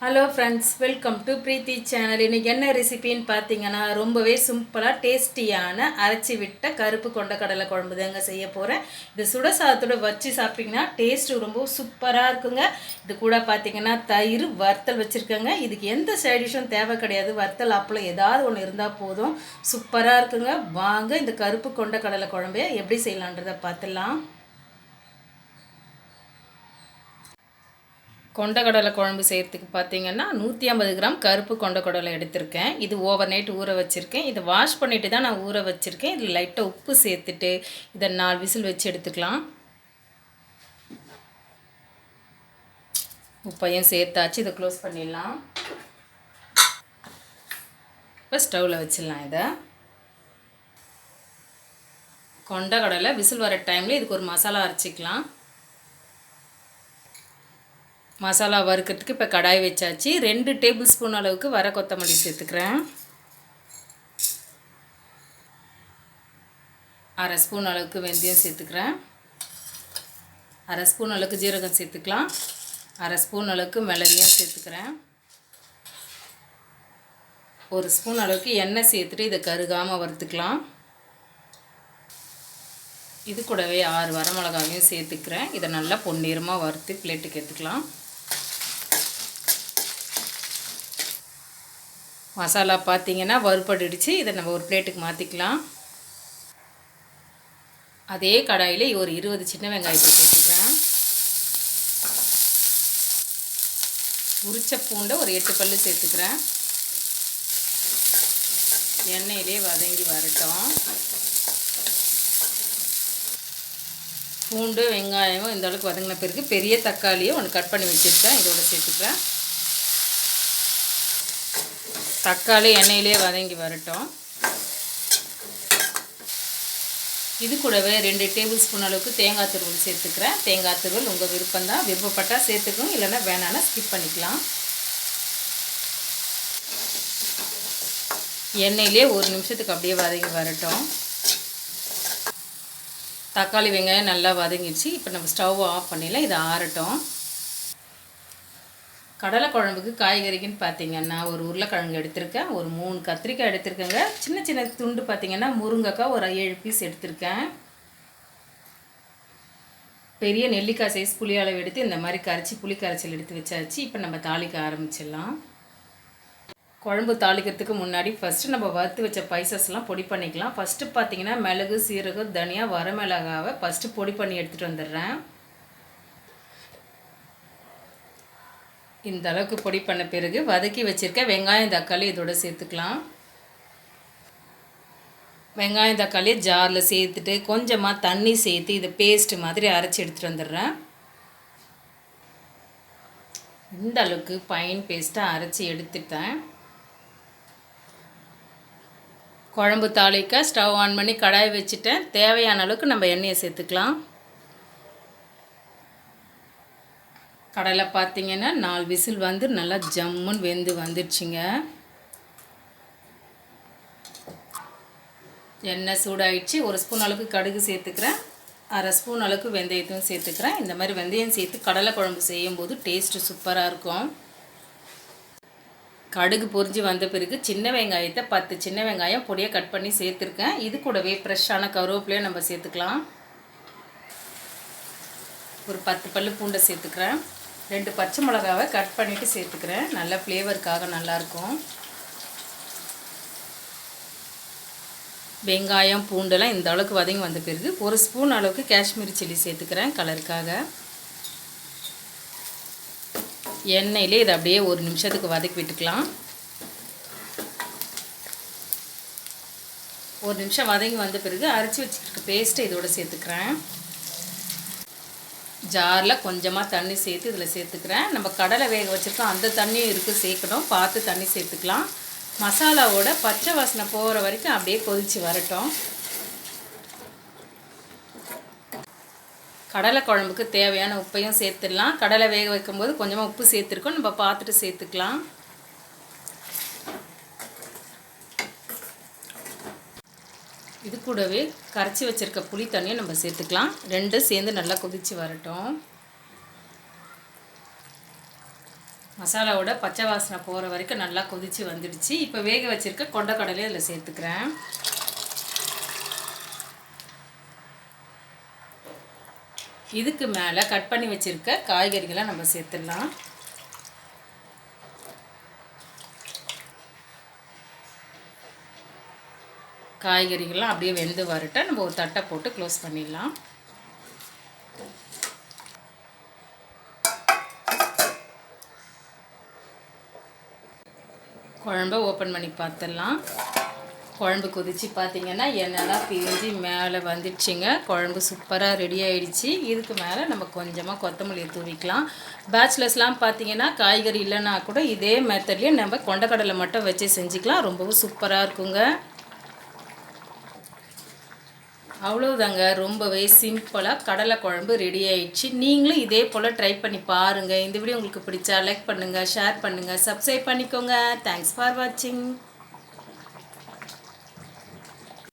Hello friends, welcome to Preethi channel. இன்றைக்கி என்ன ரெசிபின்னு பார்த்தீங்கன்னா, ரொம்பவே சிம்பிளாக டேஸ்டியான அரைச்சி விட்ட கருப்பு கொண்டக்கடலை குழம்பு தாங்க செய்ய போகிறேன். இது சுட சாதத்தோடு வச்சு சாப்பிட்டிங்கன்னா டேஸ்ட்டு ரொம்ப சூப்பராக இருக்குங்க. இது கூட பார்த்தீங்கன்னா தயிர் வறுத்தல் வச்சுருக்கேங்க. இதுக்கு எந்த சைடிஷும் தேவை கிடையாது. வறுத்தல் அப்பளம் ஏதாவது ஒன்று இருந்தால் போதும், சூப்பராக இருக்குங்க. வாங்க இந்த கருப்பு கொண்டக்கடலை குழம்பை எப்படி செய்யலான்றதை பார்த்துடலாம். கொண்டக்கடலை குழம்பு செய்கிறதுக்கு பார்த்தீங்கன்னா 150 கிராம் கருப்பு கொண்டக்கடலை எடுத்திருக்கேன். இது ஓவர் நைட் ஊற வச்சுருக்கேன். இதை வாஷ் பண்ணிவிட்டு தான் நான் ஊற வச்சுருக்கேன். இதில் லைட்டாக உப்பு சேர்த்துட்டு இதை 4 விசில் வச்சு எடுத்துக்கலாம். உப்பையும் சேர்த்தாச்சு. இதை க்ளோஸ் பண்ணிடலாம். இப்போ ஸ்டவ்வில் வச்சிடலாம். இதை கொண்டக்கடலை விசில் வர டைமில் இதுக்கு ஒரு மசாலா அரைச்சிக்கலாம். மசாலா வறுக்கிறதுக்கு இப்போ கடாய் வச்சாச்சு. 2 டேபிள் ஸ்பூன் அளவுக்கு வர கொத்தமல்லி சேர்த்துக்கிறேன். 1/2 ஸ்பூன் அளவுக்கு வெந்தயம் சேர்த்துக்கிறேன். 1/2 ஸ்பூன் அளவுக்கு ஜீரகம் சேர்த்துக்கலாம். 1/2 ஸ்பூன் அளவுக்கு மிளகையும் சேர்த்துக்கிறேன். 1 ஸ்பூன் அளவுக்கு எண்ணெய் சேர்த்துட்டு இதை கருகாமல் வறுத்துக்கலாம். இது கூடவே 6 வரமிளகாவையும் சேர்த்துக்கிறேன். இதை நல்லா பொன்னிறமாக வறுத்து பிளேட்டுக்கு எடுத்துக்கலாம். மசாலா பார்த்திங்கன்னா வறுபட்டுடுச்சு. இதை நம்ம ஒரு பிளேட்டுக்கு மாற்றிக்கலாம். அதே கடாயில் ஒரு 20 சின்ன வெங்காயத்தை சேர்த்துக்கிறேன். உரிச்ச பூண்டை ஒரு 8 பல்லு சேர்த்துக்கிறேன். எண்ணெயிலே வதங்கி வரட்டும். பூண்டு வெங்காயம் இந்த அளவுக்கு வதங்கின பிறகு பெரிய தக்காளியை ஒன்று கட் பண்ணி வச்சுருக்கேன். இதோட சேர்த்துக்கிறேன். தக்காளி எண்ணெயிலே வதங்கி வரட்டும். இது கூடவே 2 டேபிள் ஸ்பூன் அளவுக்கு தேங்காய் துருவல் சேர்த்துக்கிறேன். தேங்காய் துருவல் உங்கள் விருப்பம்தான். விருப்பப்பட்டால் சேர்த்துக்கணும், இல்லைன்னா வேணான்னா ஸ்கிப் பண்ணிக்கலாம். எண்ணெயிலே 1 நிமிஷத்துக்கு அப்படியே வதங்கி வரட்டும். தக்காளி வெங்காயம் நல்லா வதங்கிடுச்சு. இப்போ நம்ம ஸ்டவ் ஆஃப் பண்ணிடலாம். இதை ஆறட்டும். கடலை குழம்புக்கு காய்கறிக்குன்னு பார்த்தீங்கன்னா ஒரு உருளைக்கிழங்கு எடுத்திருக்கேன். ஒரு 3 கத்திரிக்காய் எடுத்திருக்கேங்க. சின்ன சின்ன துண்டு பார்த்தீங்கன்னா முருங்கைக்காய் ஒரு 7 பீஸ் எடுத்திருக்கேன். பெரிய நெல்லிக்காய் சைஸ் புளி அளவு எடுத்து இந்த மாதிரி கரைச்சி புளி கரைச்சல் எடுத்து வச்சாச்சு. இப்போ நம்ம தாளிக்க ஆரம்பிச்சிடலாம். குழம்பு தாளிக்கிறதுக்கு முன்னாடி ஃபஸ்ட்டு நம்ம வறுத்து வச்ச ஸ்பைசஸ்லாம் பொடி பண்ணிக்கலாம். ஃபஸ்ட்டு பார்த்தீங்கன்னா மிளகு, சீரகம், தனியா, வரமிளகாவை ஃபஸ்ட்டு பொடி பண்ணி எடுத்துகிட்டு வந்துடுறேன். இந்த அளவுக்கு பொடி பண்ண பிறகு வதக்கி வச்சுருக்க வெங்காயம் தக்காளி இதோட சேர்த்துக்கலாம். வெங்காயம் தக்காளி ஜாரில் சேர்த்துட்டு கொஞ்சமாக தண்ணி சேர்த்து இதை பேஸ்ட்டு மாதிரி அரைச்சி எடுத்துகிட்டு வந்துடுறேன். இந்த அளவுக்கு ஃபைன் பேஸ்ட்டாக அரைச்சி எடுத்துட்டேன். குழம்பு தாளிக்க ஸ்டவ் ஆன் பண்ணி கடாய் வச்சுட்டேன். தேவையான அளவுக்கு நம்ம எண்ணெயை சேர்த்துக்கலாம். கடலை பார்த்திங்கன்னா 4 விசில் வந்து நல்லா ஜம்முன்னு வெந்து வந்துடுச்சுங்க. எண்ணெய் சூடாயிடுச்சு. 1 ஸ்பூன் அளவுக்கு கடுகு சேர்த்துக்கிறேன். 1/2 ஸ்பூன் அளவுக்கு வெந்தயத்தையும் சேர்த்துக்கிறேன். இந்த மாதிரி வெந்தயம் சேர்த்து கடலை குழம்பு செய்யும்போது டேஸ்ட்டு சூப்பராக இருக்கும். கடுகு பொரிஞ்சு வந்த பிறகு சின்ன வெங்காயத்தை 10 சின்ன வெங்காயம் பொடியாக கட் பண்ணி சேர்த்துருக்கேன். இது கூடவே ஃப்ரெஷ்ஷான கருவேப்பிலையும் நம்ம சேர்த்துக்கலாம். ஒரு 10 பல்லு பூண்டை சேர்த்துக்கிறேன். 2 பச்சை மிளகாவை கட் பண்ணிவிட்டு சேர்த்துக்கிறேன். நல்ல ஃப்ளேவருக்காக நல்லாயிருக்கும். வெங்காயம் பூண்டெல்லாம் இந்த அளவுக்கு வதங்கி வந்த பிறகு 1 ஸ்பூன் அளவுக்கு காஷ்மீரி சில்லி சேர்த்துக்கிறேன் கலருக்காக. எண்ணெயிலே இதை அப்படியே 1 நிமிஷத்துக்கு வதக்கி விட்டுக்கலாம். 1 நிமிஷம் வதங்கி வந்த பிறகு அரைச்சி வச்சுருக்க பேஸ்ட்டை இதோட சேர்த்துக்கிறேன். ஜாரில் கொஞ்சமாக தண்ணி சேர்த்து இதில் சேர்த்துக்கிறேன். நம்ம கடலை வேக வச்சுருக்கோம், அந்த தண்ணியும் இருக்குது, சேர்க்கணும். பார்த்து தண்ணி சேர்த்துக்கலாம். மசாலாவோட பச்சை வாசனை போகிற வரைக்கும் அப்படியே கொதித்து வரட்டும். கடலை குழம்புக்கு தேவையான உப்பையும் சேர்த்துடலாம். கடலை வேக வைக்கும்போது கொஞ்சமாக உப்பு சேர்த்துருக்கோம், நம்ம பார்த்துட்டு சேர்த்துக்கலாம். இது கூடவே கரைச்சி வச்சுருக்க புளி தண்ணியை நம்ம சேர்த்துக்கலாம். 2 சேர்ந்து நல்லா கொதித்து வரட்டும். மசாலாவோட பச்சை வாசனை போகிற வரைக்கும் நல்லா கொதித்து வந்துடுச்சு. இப்போ வேக வச்சுருக்க கொண்டக்கடலையை அதில் சேர்த்துக்கிறேன். இதுக்கு மேலே கட் பண்ணி வச்சுருக்க காய்கறிகளை நம்ம சேர்த்துடலாம். காய்கறிகள்லாம் அப்படியே வெந்து வரட்ட நம்ம ஒரு தட்டை போட்டு க்ளோஸ் பண்ணிடலாம். குழம்ப ஓப்பன் பண்ணி பார்த்துடலாம். குழம்பு கொதித்து பார்த்திங்கன்னா எண்ணெய்லாம் பிரிஞ்சு மேலே வந்துடுச்சிங்க. குழம்பு சூப்பராக ரெடி ஆகிடுச்சு. இதுக்கு மேலே நம்ம கொஞ்சமாக கொத்தமல்லியை தூவிக்கலாம். பேச்சுலர்ஸ்லாம் பார்த்திங்கன்னா காய்கறி இல்லைன்னா கூட இதே மெத்தட்லேயே நம்ம கொண்டக்கடலை மட்டும் வச்சு செஞ்சுக்கலாம். ரொம்பவும் சூப்பராக இருக்குங்க. அவ்வளோதாங்க, ரொம்பவே சிம்பிளாக கடலை குழம்பு ரெடி ஆயிடுச்சு. நீங்களும் இதே போல் ட்ரை பண்ணி பாருங்கள். இந்த வீடியோ உங்களுக்கு பிடிச்சா லைக் பண்ணுங்கள், ஷேர் பண்ணுங்கள், சப்ஸ்கிரைப் பண்ணிக்கோங்க. தேங்க்ஸ் ஃபார் வாட்சிங்.